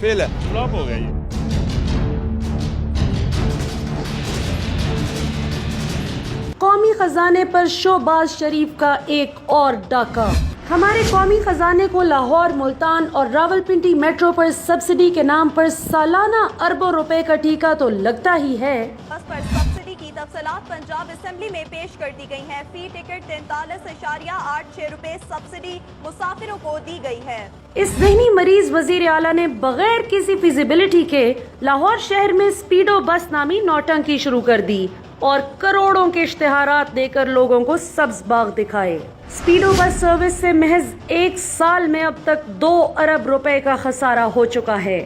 Fail है, flop हो गया ये। कौमी खजाने पर शोबाज शरीफ का एक और डाका। हमारे कौमी खजाने को लाहौर, मुल्तान और रावलपिंडी मेट्रो पर सब्सिडी के नाम पर सालाना अरबों रुपए का टीका तो लगता ही है। बस पर सब्सिडी की तफसीलात पंजाब असेंबली में पेश कर दी गई हैं। फी टिकट 43.86 रुपए सब्सिडी मुसाफिरों को दी गई है। इस ज़हनी मरीज वजीर आला ने बगैर किसी फिजिबिलिटी के लाहौर शहर में स्पीडो बस नामी नौटंकी शुरू कर दी और करोड़ों के इश्तिहारात देकर लोगों को सब्ज बाग दिखाए। स्पीडो बस सर्विस से महज एक साल में अब तक 2 अरब रुपए का खसारा हो चुका है।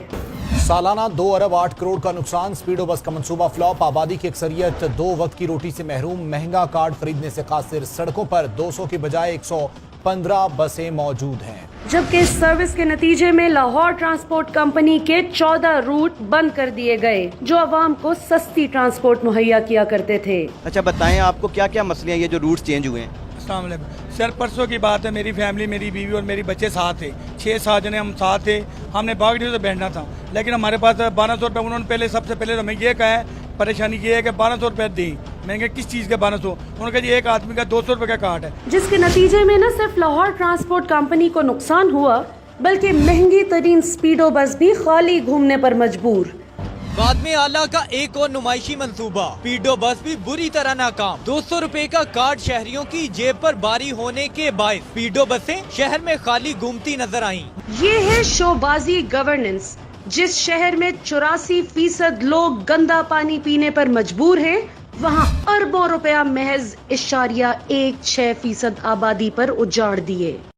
सालाना 2 अरब 8 करोड़ का नुकसान। स्पीडो बस का मंसूबा फ्लॉप। आबादी की अक्सरियत 2 वक्त की रोटी से महरूम। महंगा कार्ड खरीदने से कासिर। सड़कों पर 200 की बजाय 115 बसें मौजूद हैं। जबकि इस सर्विस के नतीजे में लाहौर ट्रांसपोर्ट कंपनी के 14 रूट बंद कर दिए गए जो आवाम को सस्ती ट्रांसपोर्ट मुहैया किया करते थे। अच्छा बताएं, आपको क्या क्या मसले हैं ये जो रूट्स चेंज हुए हैं? अस्सलाम वालेकुम सर, परसों की बात है, मेरी फैमिली, मेरी बीवी और मेरी बच्चे साथ थे, 6-7 जने हम साथ थे। हमने बागड़ी से बैठना था, लेकिन हमारे पास 1200 रुपये उन्होंने पहले सबसे पहले हमें ये कहा है, परेशानी ये है कि 1200 रुपये दी। मैंने कहा किस चीज़ के 1200? उन्होंने कहा जी एक आदमी का 200 रुपये का कार्ड है। जिसके नतीजे में न सिर्फ लाहौर ट्रांसपोर्ट कंपनी को नुकसान हुआ बल्कि महंगी तरीन स्पीडो बस भी खाली घूमने पर मजबूर। बाद में आला का एक और नुमाइशी मंसूबा, स्पीडो बस भी बुरी तरह नाकाम। 200 रुपए का कार्ड शहरियों की जेब पर भारी होने के बायस स्पीडो बसें शहर में खाली घूमती नजर आईं। ये है शोबाजी गवर्नेंस। जिस शहर में 84% लोग गंदा पानी पीने पर मजबूर हैं, वहाँ अरबों रुपया महज 0.16% आबादी पर उजाड़ दिए।